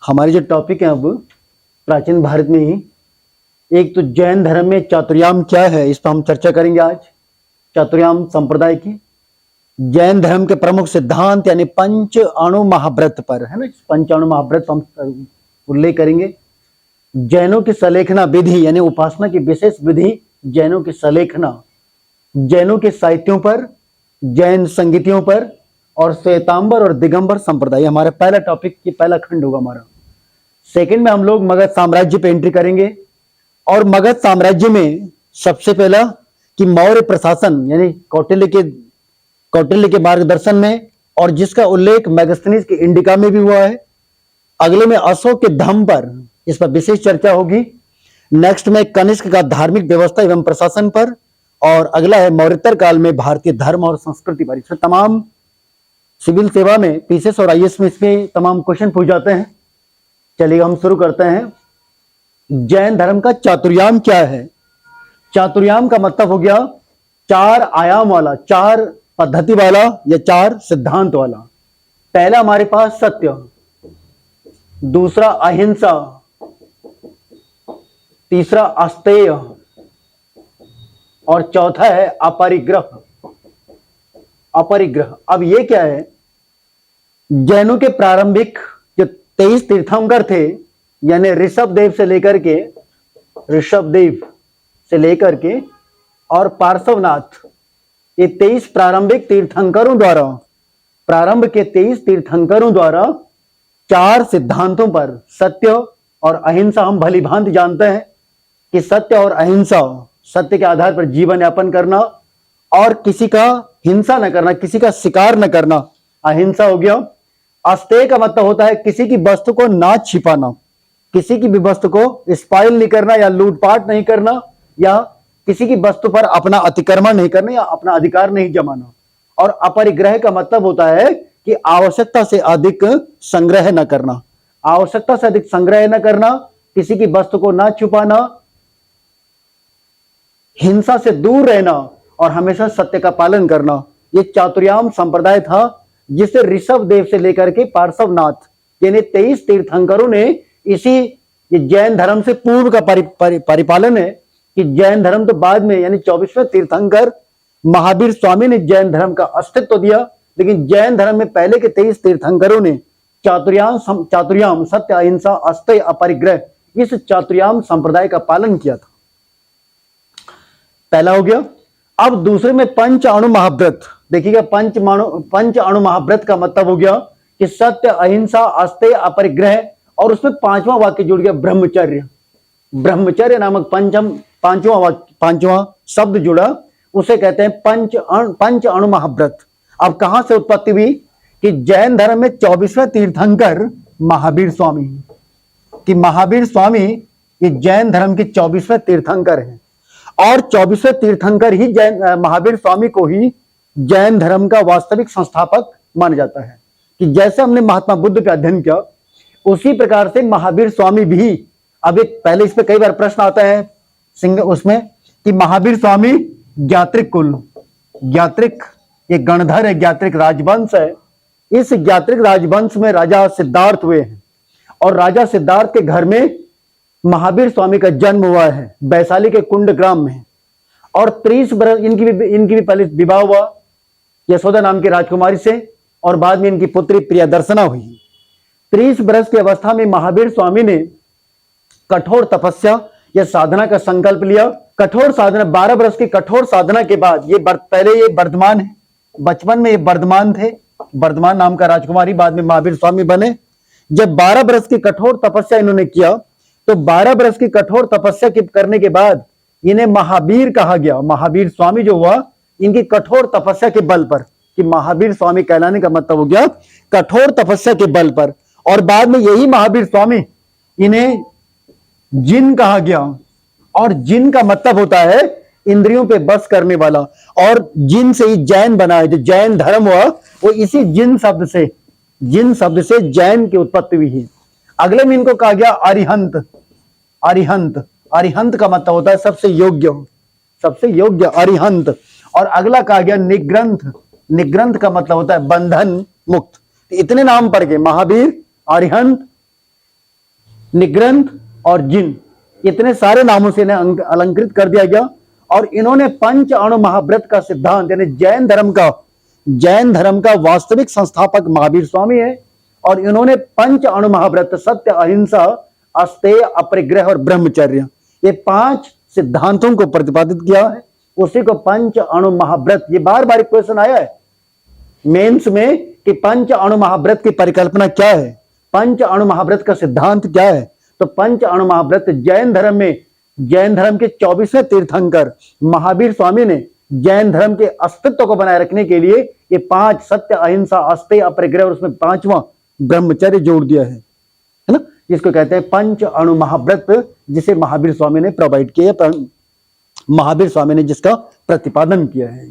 हमारे जो टॉपिक है अब प्राचीन भारत में ही, एक तो जैन धर्म में चातुर्याम क्या है, इस पर हम चर्चा करेंगे आज। चातुर्याम संप्रदाय की जैन धर्म के प्रमुख सिद्धांत यानी पंच अणु महाव्रत पर है ना, पंच अणु महाव्रत हम उल्लेख करेंगे। जैनों की सलेखना विधि यानी उपासना की विशेष विधि, जैनों की सलेखना, जैनों के साहित्यों पर, जैन संगीतियों पर और श्वेतांबर और दिगंबर संप्रदाय, हमारा पहला टॉपिक, ये पहला खंड होगा हमारा। सेकंड में हम लोग मगध साम्राज्य पे एंट्री करेंगे और मगध साम्राज्य में सबसे पहला कि मौर्य प्रशासन यानी कौटिल्य के मार्गदर्शन में, और जिसका उल्लेख मेगास्थनीज के इंडिका में भी हुआ है। अगले में अशोक के धम्म पर, इस पर विशेष चर्चा होगी। नेक्स्ट में कनिष्क का धार्मिक व्यवस्था एवं प्रशासन पर, और अगला है मौर्योत्तर काल में भारतीय धर्म और संस्कृति पर। इसमें तमाम सिविल सेवा में पीसीएस और आईएएस में इसमें तमाम क्वेश्चन पूछ जाते हैं। चलिए हम शुरू करते हैं। जैन धर्म का चातुर्याम क्या है? चातुर्याम का मतलब हो गया चार आयाम वाला, चार पद्धति वाला या चार सिद्धांत वाला। पहला हमारे पास सत्य, दूसरा अहिंसा, तीसरा अस्तेय और चौथा है अपरिग्रह। अपरिग्रह, अब ये क्या है? जैनों के प्रारंभिक जो 23 तीर्थंकर थे, यानी ऋषभदेव से लेकर के और पार्श्वनाथ, ये 23 प्रारंभिक तीर्थंकरों द्वारा, प्रारंभ के 23 तीर्थंकरों द्वारा चार सिद्धांतों पर, सत्य और अहिंसा, हम भली भांति जानते हैं कि सत्य और अहिंसा, सत्य के आधार पर जीवन यापन करना और किसी का हिंसा न करना, किसी का शिकार न करना, अहिंसा हो गया। अस्तेय का मतलब होता है किसी की वस्तु को ना छिपाना, किसी की भी वस्तु को स्पाइल नहीं करना या लूटपाट नहीं करना, या किसी की वस्तु पर अपना अतिक्रमण नहीं करना या अपना अधिकार नहीं जमाना। और अपरिग्रह का मतलब होता है कि आवश्यकता से अधिक संग्रह न करना, आवश्यकता से अधिक संग्रह न करना, किसी की वस्तु को ना छुपाना, हिंसा से दूर रहना और हमेशा सत्य का पालन करना। ये चातुर्याम संप्रदाय था जिसे ऋषभदेव से लेकर के पार्श्वनाथ यानी 23 तीर्थंकरों ने, इसी ये जैन धर्म से पूर्व का परिपालन है कि जैन धर्म तो बाद में, यानी 24वें तीर्थंकर महावीर स्वामी ने जैन धर्म का अस्तित्व दिया, लेकिन जैन धर्म में पहले के 23 तीर्थंकरों ने चातुर्याम सत्य अहिंसा अस्तेय अपरिग्रह, इस चातुर्याम संप्रदाय का पालन किया था। पहला हो गया। अब दूसरे में पंच अणु महाव्रत, देखिएगा पंच अणु महाव्रत का मतलब हो गया कि सत्य अहिंसा अस्तेय अपरिग्रह, और उसमें पांचवा वाक्य जुड़ गया ब्रह्मचर्य। ब्रह्मचर्य नामक पांचवा शब्द जुड़ा, उसे कहते हैं पंच अणु महाव्रत। अब कहां से उत्पत्ति हुई कि जैन धर्म में 24वें तीर्थंकर महावीर स्वामी, कि महावीर स्वामी ये जैन धर्म के 24वें तीर्थंकर हैं, और 24वें तीर्थंकर ही महावीर स्वामी को ही जैन धर्म का वास्तविक संस्थापक माना जाता है। कि जैसे हमने महात्मा बुद्ध का अध्ययन किया, उसी प्रकार से महावीर स्वामी भी, अब एक पहले इस पे कई बार प्रश्न आता है उसमें कि महावीर स्वामी ज्ञात्रिक कुल, ज्ञात्रिक ये गणधर है, ज्ञात्रिक राजवंश है। इस ज्ञात्रिक राजवंश में राजा सिद्धार्थ हुए हैं, और राजा सिद्धार्थ के घर में महावीर स्वामी का जन्म हुआ है, वैशाली के कुंड ग्राम में। और 30 बरस इनकी भी पहले विवाह हुआ यशोदा नाम की राजकुमारी से, और बाद में इनकी पुत्री प्रियदर्शना हुई। 30 बरस की अवस्था में महावीर स्वामी ने कठोर तपस्या या साधना का संकल्प लिया। कठोर साधना, 12 बरस की कठोर साधना के बाद, पहले ये वर्धमान है, बचपन में ये वर्धमान थे, वर्धमान नाम का राजकुमारी, बाद में महावीर स्वामी बने। जब 12 बरस की कठोर तपस्या इन्होंने किया, तो 12 बरस की कठोर तपस्या करने के बाद इन्हें महावीर कहा गया। महावीर स्वामी जो हुआ, इनकी कठोर तपस्या के बल पर, कि महावीर स्वामी कहलाने का मतलब हो गया कठोर तपस्या के बल पर। और बाद में यही महावीर स्वामी, इन्हें जिन कहा गया, और जिन का मतलब होता है इंद्रियों पे बस करने वाला, और जिन से ही जैन बना है। जो जैन धर्म हुआ वो इसी जिन शब्द से जैन की उत्पत्ति हुई है। अगले में इनको कहा गया अरिहंत। अरिहंत का मतलब होता है सबसे योग्य अरिहंत। और अगला कहा गया निग्रंथ। निग्रंथ का मतलब होता है बंधन मुक्त। इतने नाम पड़ गए, महावीर, अरिहंत, निग्रंथ और जिन, इतने सारे नामों से इन्हें अलंकृत कर दिया गया। और इन्होंने पंच अणु महाव्रत का सिद्धांत, यानी जैन धर्म का वास्तविक संस्थापक महावीर स्वामी है। और इन्होंने पंच अणु महाव्रत, सत्य, अहिंसा, अस्तेय, अपरिग्रह और ब्रह्मचर्य, ये 5 सिद्धांतों को प्रतिपादित किया है। उसी को पंच अणु महाव्रत, ये बार बार क्वेश्चन आया है मेंस में कि पंच अणु महाव्रत की परिकल्पना क्या है, पंच अणु महाव्रत का सिद्धांत क्या है। तो पंच अणु महाव्रत जैन धर्म के 24वें तीर्थंकर महावीर स्वामी ने जैन धर्म के अस्तित्व को बनाए रखने के लिए ये 5 सत्य, अहिंसा, अस्तेय, अपरिग्रह और उसमें 5वां ब्रह्मचर्य जोड़ दिया है ना, जिसको कहते हैं पंच अणु महाव्रत, जिसे महावीर स्वामी ने प्रोवाइड किया, महावीर स्वामी ने जिसका प्रतिपादन किया है।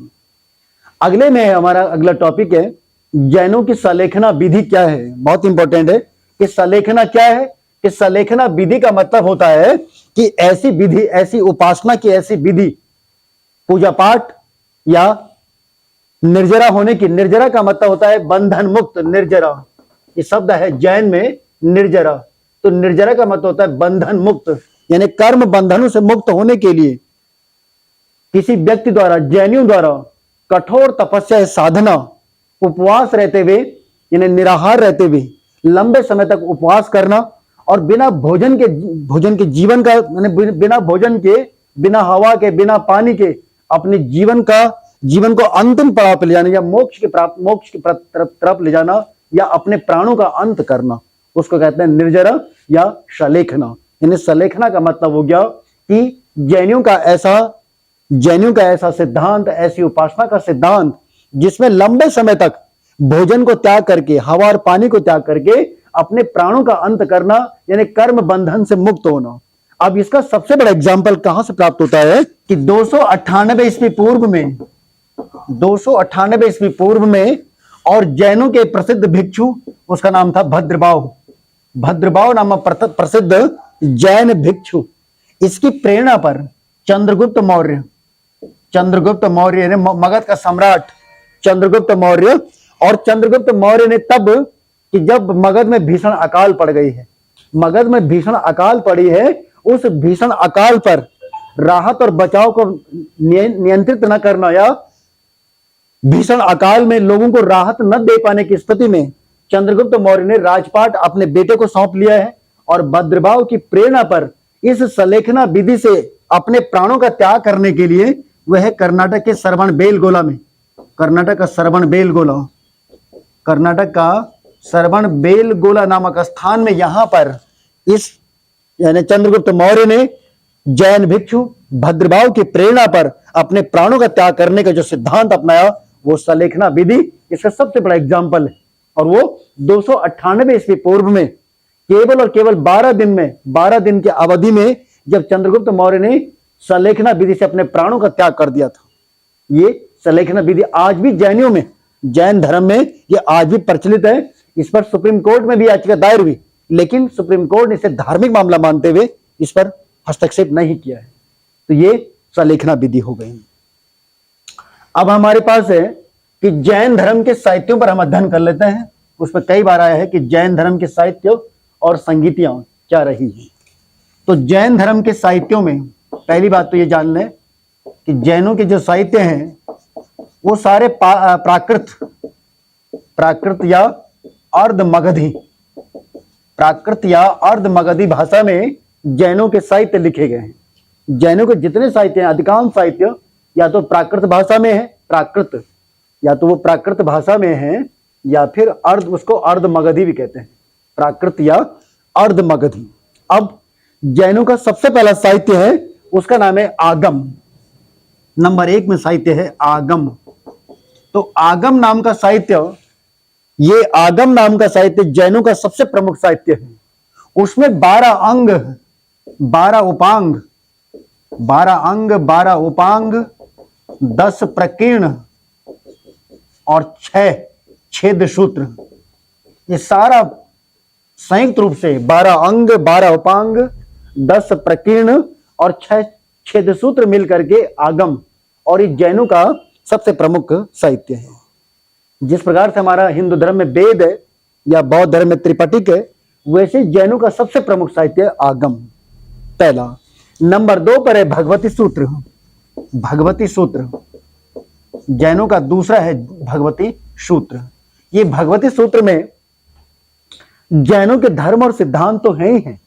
अगले में हमारा अगला टॉपिक है जैनों की सलेखना विधि क्या है। बहुत इंपॉर्टेंट है कि सलेखना क्या है। कि सलेखना विधि का मतलब होता है कि ऐसी विधि, ऐसी उपासना की ऐसी विधि, पूजा पाठ या निर्जरा होने की। निर्जरा का मतलब होता है बंधन मुक्त, निर्जरा ये शब्द है जैन में निर्जरा। तो निर्जरा का मतलब होता है बंधन मुक्त, यानी कर्म बंधनों से मुक्त होने के लिए किसी व्यक्ति द्वारा, जैनियों द्वारा कठोर तपस्या, साधना, उपवास रहते हुए, यानी निराहार रहते हुए लंबे समय तक उपवास करना और बिना भोजन के जीवन का, यानी बिना भोजन के, बिना हवा के, बिना पानी के अपने जीवन को अंतिम पड़ाव पर ले जाना या मोक्ष की तरफ ले जाना या अपने प्राणों का अंत करना, उसको कहते हैं निर्जरा या सलेखना। यानी सलेखना का मतलब हो गया कि जैनियों का ऐसा सिद्धांत, ऐसी उपासना का सिद्धांत जिसमें लंबे समय तक भोजन को त्याग करके, हवा और पानी को त्याग करके अपने प्राणों का अंत करना, यानी कर्म बंधन से मुक्त होना। अब इसका सबसे बड़ा एग्जाम्पल कहां से प्राप्त होता है कि 298 ईस्वी पूर्व में और जैनों के प्रसिद्ध भिक्षु, उसका नाम था भद्रबाव नामक प्रसिद्ध जैन भिक्षु, इसकी प्रेरणा पर चंद्रगुप्त मौर्य ने, मगध का सम्राट चंद्रगुप्त मौर्य ने तब कि जब मगध में भीषण अकाल पड़ी है, उस भीषण अकाल पर राहत और बचाव को नियंत्रित न करना या भीषण अकाल में लोगों को राहत न दे पाने की स्थिति में चंद्रगुप्त मौर्य ने राजपाट अपने बेटे को सौंप लिया है। और भद्रबाव की प्रेरणा पर इस सलेखना विधि से अपने प्राणों का त्याग करने के लिए वह कर्नाटक के कर्नाटक का श्रवणबेलगोला नामक स्थान में, यहां पर इस यानी चंद्रगुप्त मौर्य ने जैन भिक्षु भद्रबाव की प्रेरणा पर अपने प्राणों का त्याग करने का जो सिद्धांत अपनाया, वो सलेखना विधि इसका सबसे बड़ा एग्जाम्पल है। और वो 298 ईस्वी पूर्व में केवल 12 दिन की अवधि में जब चंद्रगुप्त मौर्य ने सलेखना विधि से अपने प्राणों का त्याग कर दिया था। ये सलेखना विधि आज भी जैन धर्म में ये आज भी प्रचलित है। इस पर सुप्रीम कोर्ट में भी याचिका दायर हुई, लेकिन सुप्रीम कोर्ट ने इसे धार्मिक मामला मानते हुए इस पर हस्तक्षेप नहीं किया है। तो ये सलेखना विधि हो गई। अब हमारे पास है कि जैन धर्म के साहित्यों पर हम अध्ययन कर लेते हैं। उसमें कई बार आया है कि जैन धर्म के साहित्य और संगीतियां क्या रही हैं। तो जैन धर्म के साहित्यों में पहली बात तो ये जान लें कि जैनों के जो साहित्य हैं वो सारे प्राकृत या अर्ध मगधी भाषा में जैनों के साहित्य लिखे गए हैं। जैनों के जितने साहित्य हैं, अधिकांश साहित्य या तो प्राकृत भाषा में है, प्राकृत भाषा में है, या फिर उसको अर्ध मगधी भी कहते हैं, प्राकृत या अर्ध मगधी। अब जैनों का सबसे पहला साहित्य है, उसका नाम है आगम। नंबर 1 में साहित्य है आगम। तो आगम नाम का साहित्य जैनों का सबसे प्रमुख साहित्य है। उसमें 12 अंग, 12 उपांग, 10 प्रकीर्ण और 6 छेद सूत्र, ये सारा संयुक्त रूप से 12 अंग, 12 उपांग, 10 प्रकीर्ण और 6 छेद सूत्र मिलकर के आगम, और ये जैनों का सबसे प्रमुख साहित्य है। जिस प्रकार से हमारा हिंदू धर्म में वेद है या बौद्ध धर्म में त्रिपिटक है, वैसे जैनों का सबसे प्रमुख साहित्य है आगम, पहला। नंबर 2 पर है भगवती सूत्र। भगवती सूत्र जैनों का दूसरा है भगवती सूत्र। ये भगवती सूत्र में जैनों के धर्म और सिद्धांत तो हैं ही हैं,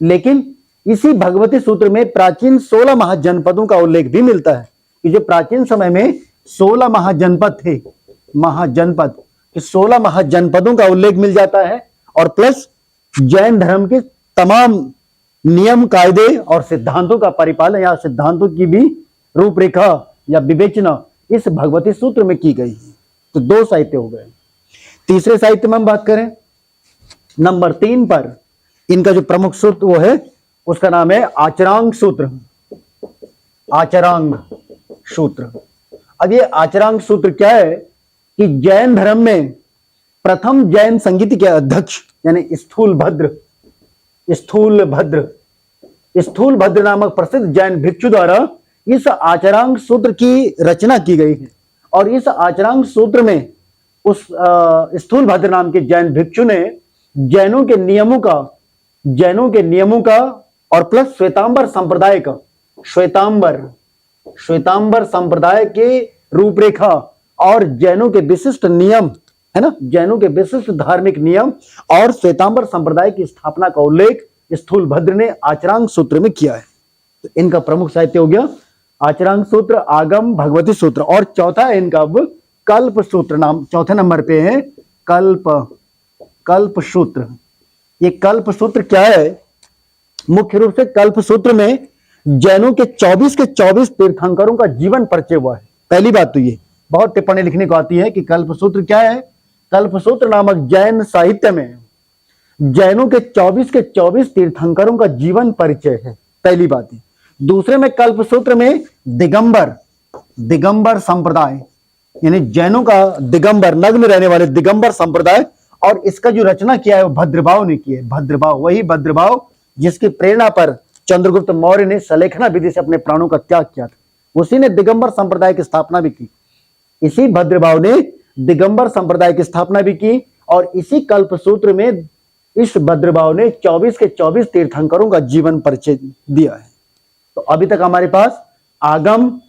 लेकिन इसी भगवती सूत्र में प्राचीन 16 महाजनपदों का उल्लेख भी मिलता है कि जो प्राचीन समय में 16 महाजनपद थे, महाजनपद, 16 महाजनपदों का उल्लेख मिल जाता है। और प्लस जैन धर्म के तमाम नियम, कायदे और सिद्धांतों का परिपालन या सिद्धांतों की भी रूपरेखा या विवेचना इस भगवती सूत्र में की गई है। तो 2 साहित्य हो गए। तीसरे साहित्य में हम बात करें, नंबर 3 पर इनका जो प्रमुख सूत्र वो है, उसका नाम है आचरांग सूत्र। आचरांग सूत्र। अब ये आचरांग सूत्र क्या है कि जैन धर्म में प्रथम जैन संगीत के अध्यक्ष यानी स्थूल भद्र नामक प्रसिद्ध जैन भिक्षु द्वारा इस आचरांग सूत्र की रचना की गई है। और इस आचरांग सूत्र में उस स्थूल भद्र नाम के जैन भिक्षु ने जैनों के नियमों का और प्लस श्वेतांबर संप्रदाय के रूपरेखा और जैनों के विशिष्ट नियम है ना, जैनों के विशिष्ट धार्मिक नियम और श्वेतांबर संप्रदाय की स्थापना का उल्लेख स्थूल भद्र ने आचरांग सूत्र में किया है। तो इनका प्रमुख साहित्य हो गया आचरांग सूत्र, आगम, भगवती सूत्र। और चौथा है इनका अब कल्प सूत्र, नाम चौथे नंबर पे है कल्प सूत्र। ये कल्प सूत्र क्या है? मुख्य रूप से कल्प सूत्र में जैनों के 24 के 24 तीर्थंकरों का जीवन परिचय हुआ है। पहली बात तो ये बहुत टिप्पणी लिखने को आती है कि कल्प सूत्र क्या है। कल्प सूत्र नामक जैन साहित्य में जैनों के 24 तीर्थंकरों का जीवन परिचय है, पहली बात है। दूसरे में कल्प सूत्र में दिगंबर संप्रदाय यानी जैनों का दिगंबर, नग्न रहने वाले दिगंबर संप्रदाय, और इसका जो रचना किया है वो भद्रभाव ने की है। भद्रभाव, वही भद्रभाव जिसकी प्रेरणा पर चंद्रगुप्त मौर्य ने सलेखना विधि से अपने प्राणों का त्याग किया था। उसी ने दिगंबर संप्रदाय की स्थापना भी की। इसी भद्रभाव ने दिगंबर संप्रदाय की स्थापना भी की और इसी कल्प सूत्र में इस भद्रभाव ने 24 के 24 तीर्थंकरों का जीवन परिचय दिया है। तो अभी तक हमारे पास आगम,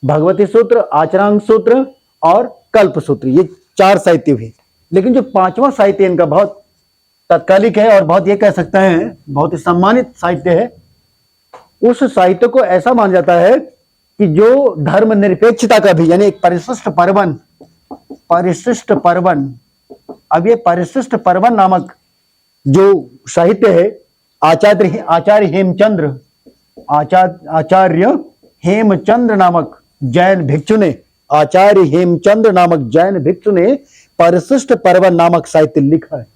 भगवती सूत्र, आचरांग सूत्र और कल्प सूत्र, ये 4 साहित्य हुए। लेकिन जो 5वां साहित्य इनका बहुत तत्कालिक है और बहुत, ये कह सकते हैं, बहुत ही सम्मानित साहित्य है। उस साहित्य को ऐसा माना जाता है कि जो धर्म निरपेक्षता का भी, यानी एक परिशिष्ट पर्वन, अब ये परिशिष्ट पर्वन नामक जो साहित्य है आचार्य हेमचंद्र नामक जैन भिक्षु ने, आचार्य हेमचंद्र नामक जैन भिक्षु ने परिशिष्ट पर्वन नामक साहित्य लिखा है।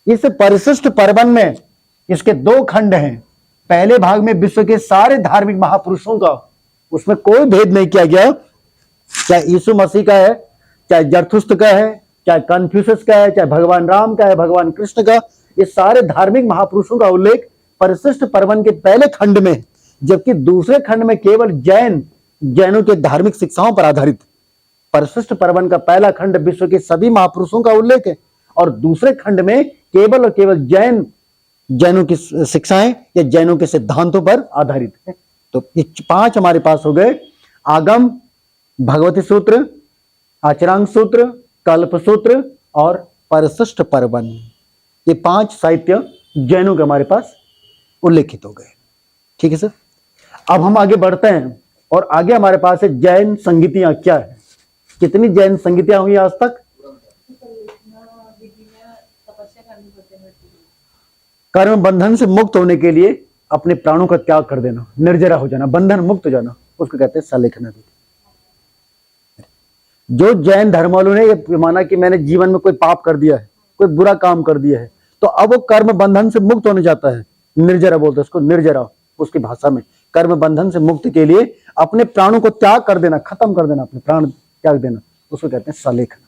इस परिशिष्ट पर्वन में इसके 2 खंड हैं। पहले भाग में विश्व के सारे धार्मिक महापुरुषों का, उसमें कोई भेद नहीं किया गया, चाहे यीशु मसीह का है, चाहे जरथुस्त्र का है, चाहे कन्फ्यूशस का है, चाहे भगवान राम का है, भगवान कृष्ण का, ये सारे धार्मिक महापुरुषों का उल्लेख परिशिष्ट पर्वन के पहले खंड में, जबकि दूसरे खंड में केवल जैनों के धार्मिक शिक्षाओं पर आधारित। परिशिष्ट पर्वन का पहला खंड विश्व के सभी महापुरुषों का उल्लेख है और दूसरे खंड में केवल और केवल जैनों की शिक्षाएं या जैनों के सिद्धांतों पर आधारित है। तो ये 5 हमारे पास हो गए, आगम, भगवती सूत्र, आचरांग सूत्र, कल्प सूत्र और परिशिष्ट पर्वन। ये 5 साहित्य जैनों के हमारे पास उल्लेखित हो गए। ठीक है सर। अब हम आगे बढ़ते हैं और आगे हमारे पास है जैन संगीतियां क्या है। कितनी जैन संगीतियां हुई आज तक? कर्म बंधन से मुक्त होने के लिए अपने प्राणों का त्याग कर देना, निर्जरा हो जाना, बंधन मुक्त हो जाना, उसको कहते हैं सलेखना विधि। जो जैन धर्म वालों ने ये माना कि मैंने जीवन में कोई पाप कर दिया है, कोई बुरा काम कर दिया है, तो अब वो कर्म बंधन से मुक्त होने जाता है, निर्जरा बोलते हैं उसको, निर्जरा उसकी भाषा में। कर्म बंधन से मुक्ति के लिए अपने प्राणों को त्याग कर देना, खत्म कर देना, अपने प्राण त्याग देना, उसको कहते हैं सलेखना।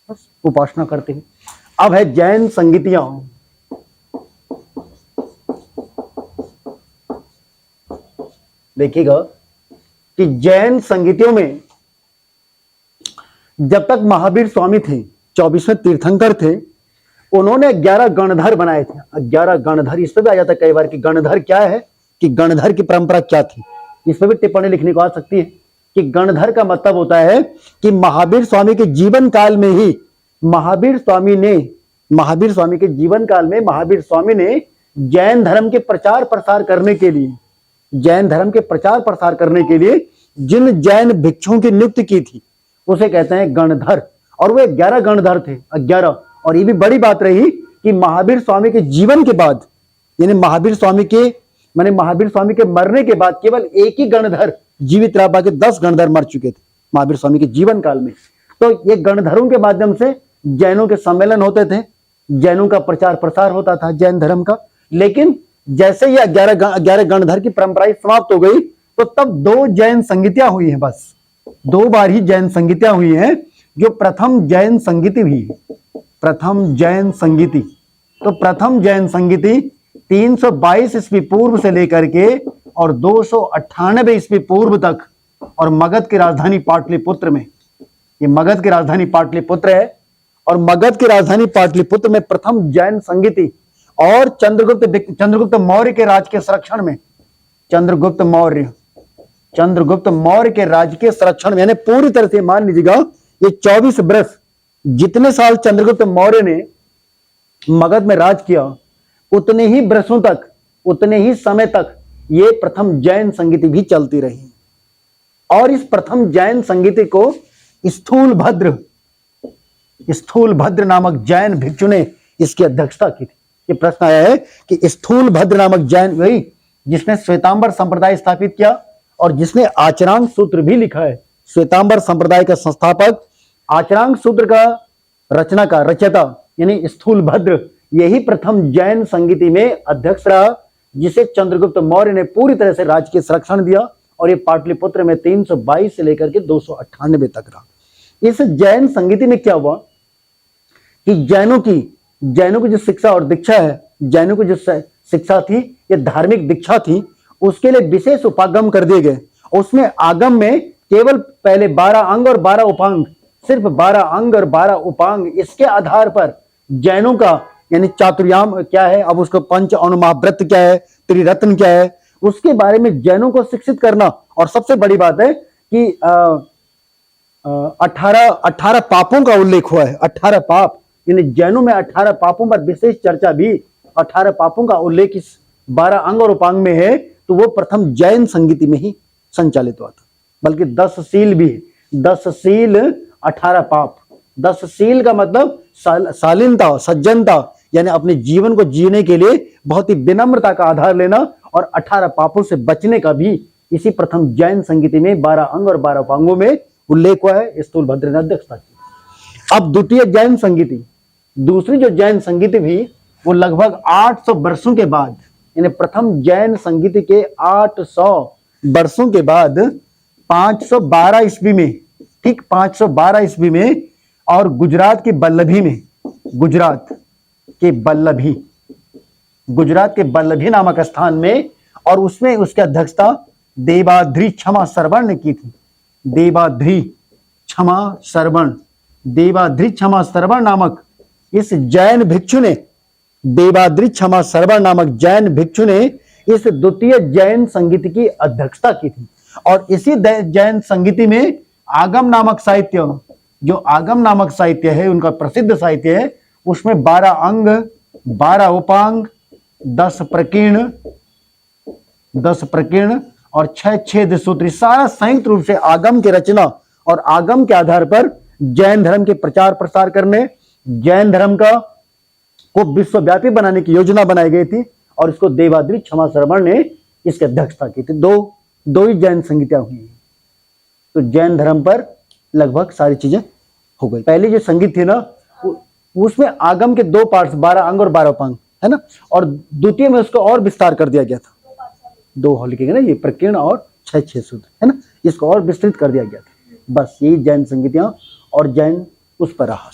बस उपासना करते हैं। अब है जैन संगीतियां। देखिएगा कि जैन संगीतियों में जब तक महावीर स्वामी थे, 24वें तीर्थंकर थे, उन्होंने 11 गणधर बनाए थे। 11 गणधर, इस पे भी आ जाता है कई बार कि गणधर क्या है, कि गणधर की परंपरा क्या थी, इस पे भी टिप्पणी लिखने को आ सकती है कि गणधर का मतलब होता है कि महावीर स्वामी के जीवन काल में ही महावीर स्वामी के जीवन काल में महावीर स्वामी ने जैन धर्म के प्रचार प्रसार करने के लिए जिन जैन भिक्षुओं की नियुक्ति की थी उसे कहते हैं गणधर। और वो 11 गणधर थे, 11। और ये भी बड़ी बात रही कि महावीर स्वामी के जीवन के बाद, यानी महावीर स्वामी के मरने के बाद केवल एक ही गणधर जीवित रहा, बाकी 10 गणधर मर चुके थे महावीर स्वामी के जीवन काल में। तो ये गणधरों के माध्यम से जैनों के सम्मेलन होते थे, जैनों का प्रचार प्रसार होता था जैन धर्म का। लेकिन जैसे ही 11 गणधर की परंपरा समाप्त हो गई तो तब 2 जैन संगीतियां हुई हैं, बस 2 बार ही जैन संगीतियां हुई हैं। जो प्रथम जैन संगीति हुई, प्रथम जैन संगीति, तो प्रथम जैन संगीति 322 ईस्वी पूर्व से लेकर के और 298 ईस्वी पूर्व तक, और मगध की राजधानी पाटलिपुत्र में, ये मगध की राजधानी पाटलिपुत्र है, और मगध की राजधानी पाटलिपुत्र में प्रथम जैन संगीति और चंद्रगुप्त मौर्य के राज के संरक्षण में, चंद्रगुप्त मौर्य के राज के संरक्षण में, यानी पूरी तरह से मान लीजिएगा ये 24 वर्ष जितने साल चंद्रगुप्त मौर्य ने मगध में राज किया, उतने ही वर्षों तक, उतने ही समय तक ये प्रथम जैन संगीति भी चलती रही। और इस प्रथम जैन संगीति को स्थूलभद्र नामक जैन भिक्षु ने इसकी अध्यक्षता की थी। ये प्रश्न आया है कि स्थूलभद्र नामक जैन, वही जिसने श्वेतांबर संप्रदाय स्थापित किया और जिसने आचरांक सूत्र भी लिखा है। श्वेतांबर संप्रदाय का संस्थापक, आचरांक सूत्र का रचयिता यानी स्थूलभद्र, यही प्रथम जैन संगीति में अध्यक्ष रहा, जिसे चंद्रगुप्त मौर्य ने पूरी तरह से राज्य के संरक्षण दिया। और ये पाटलिपुत्र में 322 से लेकर के 298 तक रहा। इस जैन संगीति में क्या हुआ कि जैनों की जो शिक्षा और दीक्षा है, जैनों की जो शिक्षा थी, ये धार्मिक दीक्षा थी, उसके लिए विशेष उपागम कर दिए गए। उसमें आगम में केवल पहले 12 अंग और 12 उपांग, सिर्फ 12 अंग और 12 उपांग, इसके आधार पर जैनों का यानी चातुर्याम क्या है, अब उसको पंच अनुमाव्रत क्या है, त्रिरत्न क्या है, उसके बारे में जैनों को शिक्षित करना। और सबसे बड़ी बात है कि 18 पापों का उल्लेख हुआ है। 18 पाप, यानी जैनों में 18 पापों पर विशेष चर्चा भी, 18 पापों का उल्लेख इस 12 अंग और उपांग में है। तो वो प्रथम जैन संगीति में ही संचालित हुआ था। बल्कि 10 शील भी, 10 शील 18 पाप। 10 शील का मतलब शालीनता, सज्जनता, यानी अपने जीवन को जीने के लिए बहुत ही विनम्रता का आधार लेना, और 18 पापों से बचने का भी इसी प्रथम जैन संगीति में 12 अंग और 12 उपांगों में उल्लेख हुआ है। स्थूलभद्र ने अध्यक्षता की। अब द्वितीय जैन संगीति, दूसरी जो जैन संगीति भी, वो लगभग 800 वर्षों के बाद, यानी प्रथम जैन संगीति के 800 वर्षों के बाद 512 ईस्वी में, ठीक 512 ईस्वी में, और गुजरात के बल्लभी नामक स्थान में, और उसमें उसकी अध्यक्षता देवाद्री क्षमा श्रवण ने की थी। देवाद्री क्षमा श्रवण नामक इस जैन भिक्षु ने, देवाद्री क्षमा श्रवण नामक जैन भिक्षु ने इस द्वितीय जैन संगीति की अध्यक्षता की थी। और इसी जैन संगीति में आगम नामक साहित्य, जो आगम नामक साहित्य है, उनका प्रसिद्ध साहित्य है, उसमें 12 अंग, 12 उपांग, 10 प्रकीर्ण और 6 छेद सूत्र, सारा संयुक्त रूप से आगम की रचना और आगम के आधार पर जैन धर्म के प्रचार प्रसार करने, जैन धर्म को विश्वव्यापी बनाने की योजना बनाई गई थी। और इसको देवाद्री क्षमा श्रवण ने इसकी अध्यक्षता की थी। दो ही जैन संगीतियां हुई। तो जैन धर्म पर लगभग सारी चीजें हो गई। पहली जो संगीत थी ना, उसमें आगम के 2 पार्ट्स, 12 अंग और 12 उपांग, है ना, और द्वितीय में उसको और विस्तार कर दिया गया था। 2 हो लिखेंगे ना, ये प्रकीर्ण और 6 सूत्र, है ना, इसको और विस्तृत कर दिया गया था। बस यही जैन संगीतियां और जैन उस पर रहा।